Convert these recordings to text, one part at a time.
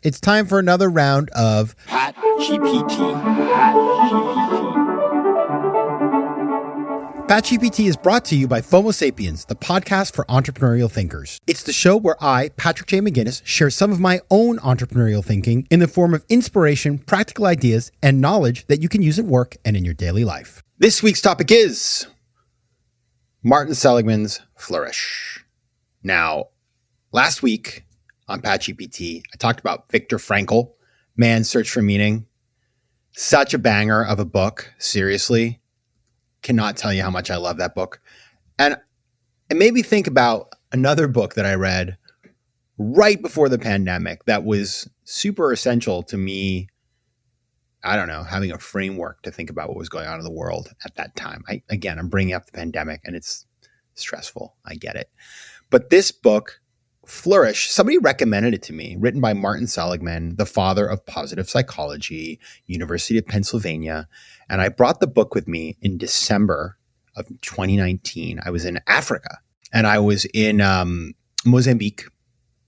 It's time for another round of PatGPT. PatGPT is brought to you by FOMO Sapiens, the podcast for entrepreneurial thinkers. It's the show where I, Patrick J. McGinnis, share some of my own entrepreneurial thinking in the form of inspiration, practical ideas, and knowledge that you can use at work and in your daily life. This week's topic is Martin Seligman's Flourish. Now, last week on PatGPT, I talked about Viktor Frankl, Man's Search for Meaning. Such a banger of a book, seriously. Cannot tell you how much I love that book. And it made me think about another book that I read right before the pandemic that was super essential to me. I don't know, having a framework to think about what was going on in the world at that time. I'm bringing up the pandemic and it's stressful. I get it. But this book, Flourish, somebody recommended it to me, written by Martin Seligman, the father of positive psychology, University of Pennsylvania. And I brought the book with me in December of 2019. I was in Africa and I was in Mozambique,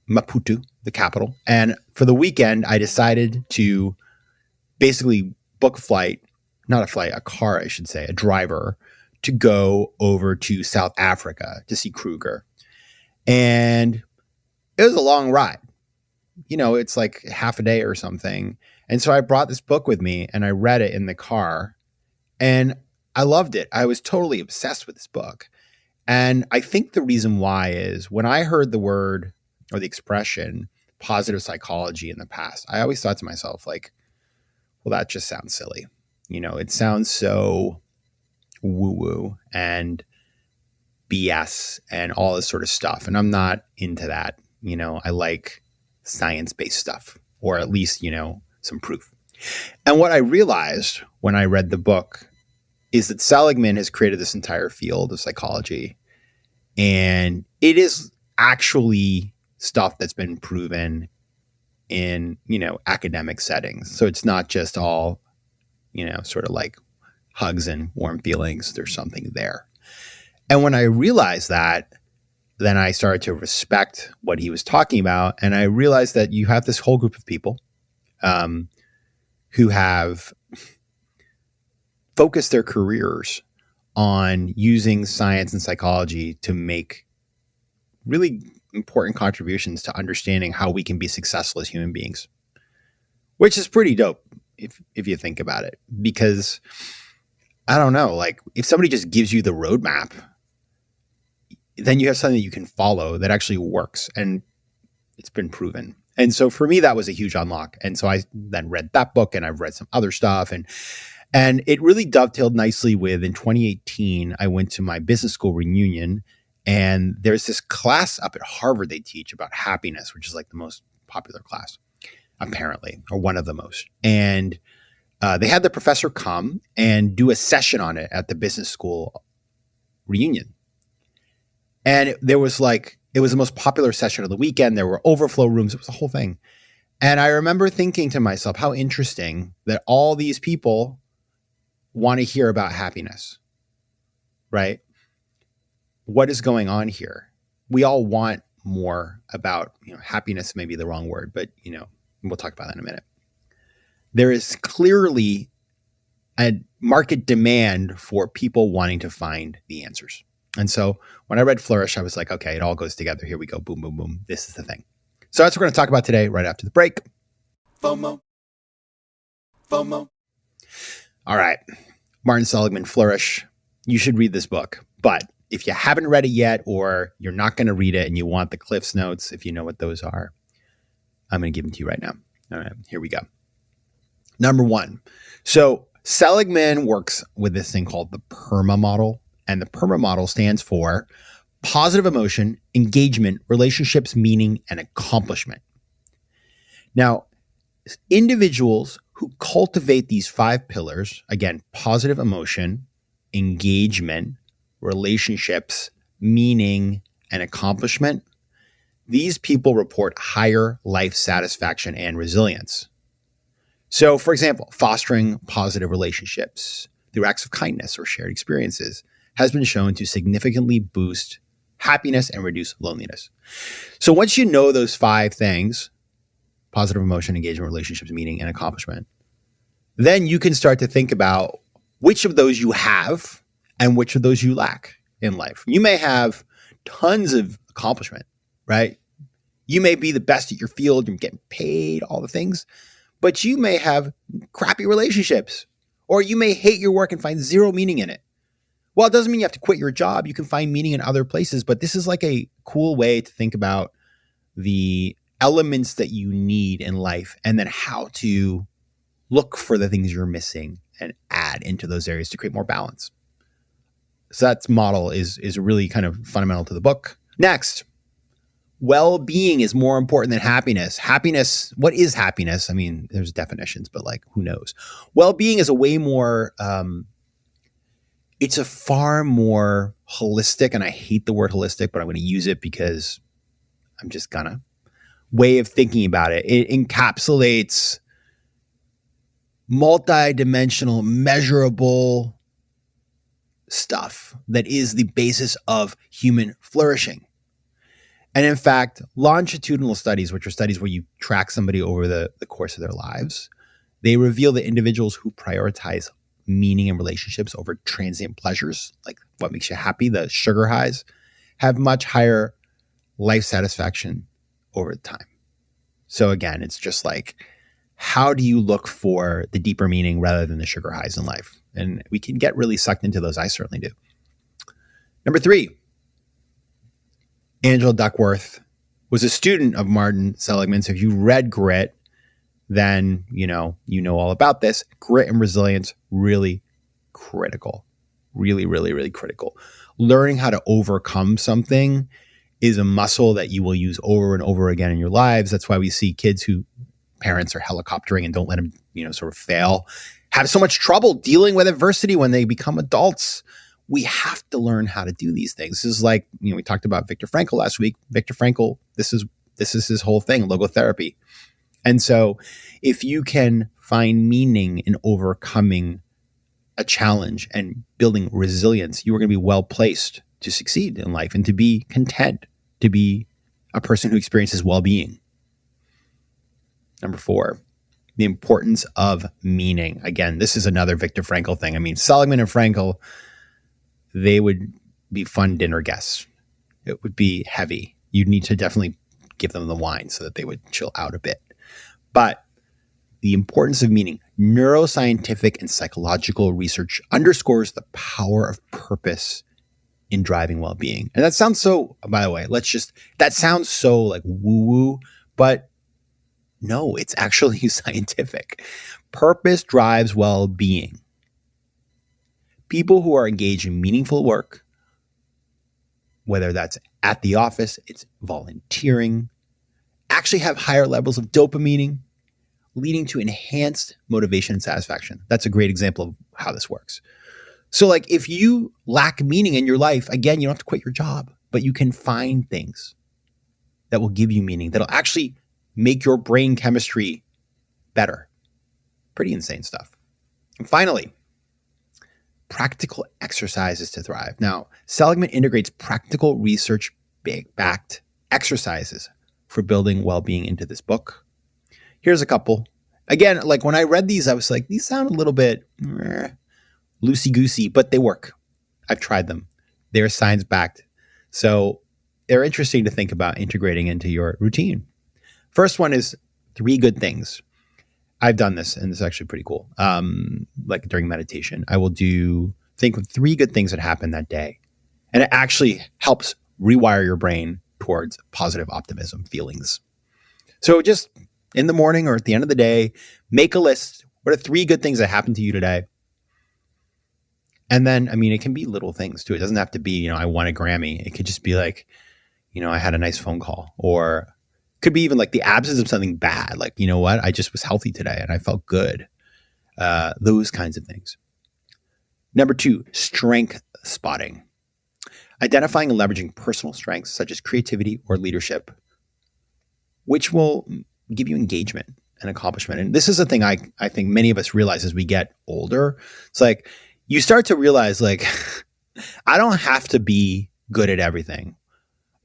Maputo, the capital. And for the weekend, I decided to basically book a car, I should say, a driver to go over to South Africa to see Kruger. And it was a long ride. You know, it's like half a day or something. And so I brought this book with me and I read it in the car and I loved it. I was totally obsessed with this book. And I think the reason why is when I heard the word or the expression positive psychology in the past, I always thought to myself, like, well, that just sounds silly. You know, it sounds so woo-woo and BS and all this sort of stuff. And I'm not into that. You know, I like science-based stuff, or at least, you know, some proof. And what I realized when I read the book is that Seligman has created this entire field of psychology. And it is actually stuff that's been proven in, you know, academic settings. So it's not just all, you know, sort of like hugs and warm feelings. There's something there. And when I realized that, then I started to respect what he was talking about. And I realized that you have this whole group of people who have focused their careers on using science and psychology to make really important contributions to understanding how we can be successful as human beings, which is pretty dope if you think about it. Because I don't know, like if somebody just gives you the roadmap, then you have something that you can follow that actually works and it's been proven. And so for me, that was a huge unlock. And so I then read that book and I've read some other stuff and it really dovetailed nicely with, in 2018, I went to my business school reunion and there's this class up at Harvard they teach about happiness, which is like the most popular class, apparently, or one of the most. And they had the professor come and do a session on it at the business school reunion. And it was the most popular session of the weekend. There were overflow rooms. It was a whole thing. And I remember thinking to myself, how interesting that all these people want to hear about happiness, right? What is going on here? We all want more about, you know, happiness may be the wrong word, but, you know, we'll talk about that in a minute. There is clearly a market demand for people wanting to find the answers. And so when I read Flourish, I was like, okay, it all goes together. Here we go. Boom, boom, boom. This is the thing. So that's what we're going to talk about today, right after the break. FOMO. All right. Martin Seligman, Flourish. You should read this book. But if you haven't read it yet, or you're not going to read it and you want the Cliff's Notes, if you know what those are, I'm going to give them to you right now. All right, here we go. Number one. So Seligman works with this thing called the PERMA model. And the PERMA model stands for positive emotion, engagement, relationships, meaning, and accomplishment. Now, individuals who cultivate these 5 pillars, again, positive emotion, engagement, relationships, meaning, and accomplishment, these people report higher life satisfaction and resilience. So, for example, fostering positive relationships through acts of kindness or shared experiences has been shown to significantly boost happiness and reduce loneliness. So once you know those 5 things, positive emotion, engagement, relationships, meaning, and accomplishment. Then you can start to think about which of those you have and which of those you lack in life. You may have tons of accomplishment, right? You may be the best at your field, you're getting paid, all the things, but you may have crappy relationships, or you may hate your work and find zero meaning in it. Well, it doesn't mean you have to quit your job. You can find meaning in other places, but this is like a cool way to think about the elements that you need in life and then how to look for the things you're missing and add into those areas to create more balance. So that model is really kind of fundamental to the book. Next, well-being is more important than happiness. Happiness, what is happiness? I mean, there's definitions, but like, who knows? Well-being is a way more, it's a far more holistic, and I hate the word holistic, but I'm going to use it because I'm just gonna, way of thinking about it. It encapsulates multi-dimensional, measurable stuff that is the basis of human flourishing. And in fact, longitudinal studies, which are studies where you track somebody over the course of their lives, they reveal that individuals who prioritize meaning and relationships over transient pleasures, like what makes you happy, the sugar highs, have much higher life satisfaction over time. So again, it's just like, how do you look for the deeper meaning rather than the sugar highs in life? And we can get really sucked into those. I certainly do. Number 3, Angela Duckworth was a student of Martin Seligman. So if you read Grit, then you know all about this. Grit and resilience, really critical. Really, really, really critical. Learning how to overcome something is a muscle that you will use over and over again in your lives. That's why we see kids who parents are helicoptering and don't let them, sort of fail, have so much trouble dealing with adversity when they become adults. We have to learn how to do these things. This is like, we talked about Viktor Frankl last week. Viktor Frankl, this is his whole thing, logotherapy. And so if you can find meaning in overcoming a challenge and building resilience, you are going to be well placed to succeed in life and to be content, to be a person who experiences well-being. Number 4, the importance of meaning. Again, this is another Viktor Frankl thing. I mean, Seligman and Frankl, they would be fun dinner guests. It would be heavy. You'd need to definitely give them the wine so that they would chill out a bit. But the importance of meaning, neuroscientific and psychological research underscores the power of purpose in driving well-being. And that sounds so, by the way, that sounds so like woo-woo, but no, it's actually scientific. Purpose drives well-being. People who are engaged in meaningful work, whether that's at the office, it's volunteering, actually have higher levels of dopamine, leading to enhanced motivation and satisfaction. That's a great example of how this works. So like if you lack meaning in your life, again, you don't have to quit your job, but you can find things that will give you meaning, that'll actually make your brain chemistry better. Pretty insane stuff. And finally, practical exercises to thrive. Now, Seligman integrates practical research-backed exercises for building well-being into this book. Here's a couple. Again, like when I read these, I was like, these sound a little bit loosey-goosey, but they work. I've tried them. They're science-backed. So they're interesting to think about integrating into your routine. First one is 3 good things. I've done this, and it's actually pretty cool. Like during meditation, I will think of 3 good things that happened that day. And it actually helps rewire your brain towards positive optimism feelings. So just in the morning or at the end of the day, make a list. What are 3 good things that happened to you today? And then, it can be little things too. It doesn't have to be, I won a Grammy. It could just be like, I had a nice phone call, or could be even like the absence of something bad. Like, what? I just was healthy today and I felt good. Those kinds of things. Number 2, strength spotting. Identifying and leveraging personal strengths such as creativity or leadership, which will give you engagement and accomplishment. And this is a thing I think many of us realize as we get older. It's like you start to realize like, I don't have to be good at everything.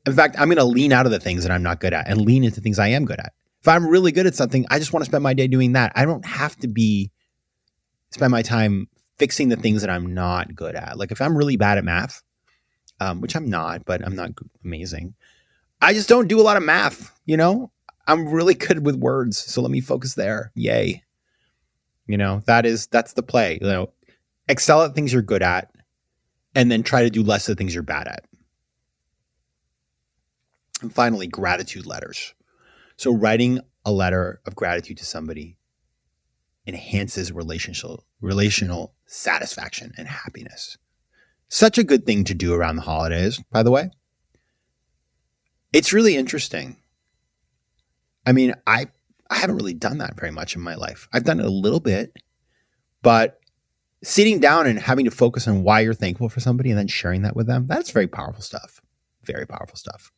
In fact, I'm going to lean out of the things that I'm not good at and lean into things I am good at. If I'm really good at something, I just want to spend my day doing that. I don't have to spend my time fixing the things that I'm not good at. Like if I'm really bad at math, which I'm not, but I'm not amazing. I just don't do a lot of math, I'm really good with words. So let me focus there. Yay. That's the play, excel at things you're good at and then try to do less of the things you're bad at. And finally, gratitude letters. So writing a letter of gratitude to somebody enhances relational satisfaction and happiness. Such a good thing to do around the holidays, by the way. It's really interesting. I mean, I haven't really done that very much in my life. I've done it a little bit, but sitting down and having to focus on why you're thankful for somebody and then sharing that with them, that's very powerful stuff. Very powerful stuff.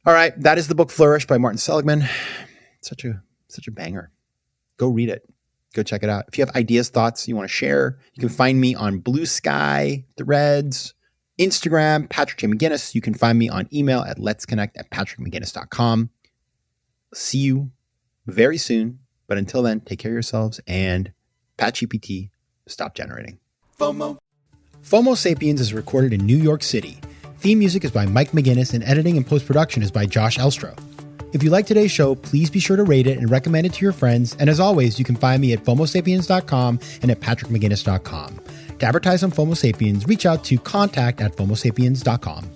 All right, that is the book Flourish by Martin Seligman. Such a banger. Go read it. Go check it out. If you have ideas, thoughts you want to share, you can find me on Blue Sky, Threads, Instagram, Patrick J. McGinnis. You can find me on email at letsconnect@patrickmcginnis.com. See you very soon. But until then, take care of yourselves and PatGPT, stop generating. FOMO Sapiens is recorded in New York City. Theme music is by Mike McGinnis and editing and post-production is by Josh Elstro. If you like today's show, please be sure to rate it and recommend it to your friends. And as always, you can find me at FOMOSapiens.com and at PatrickMcGinnis.com. To advertise on FOMO Sapiens, reach out to contact@FOMOSapiens.com.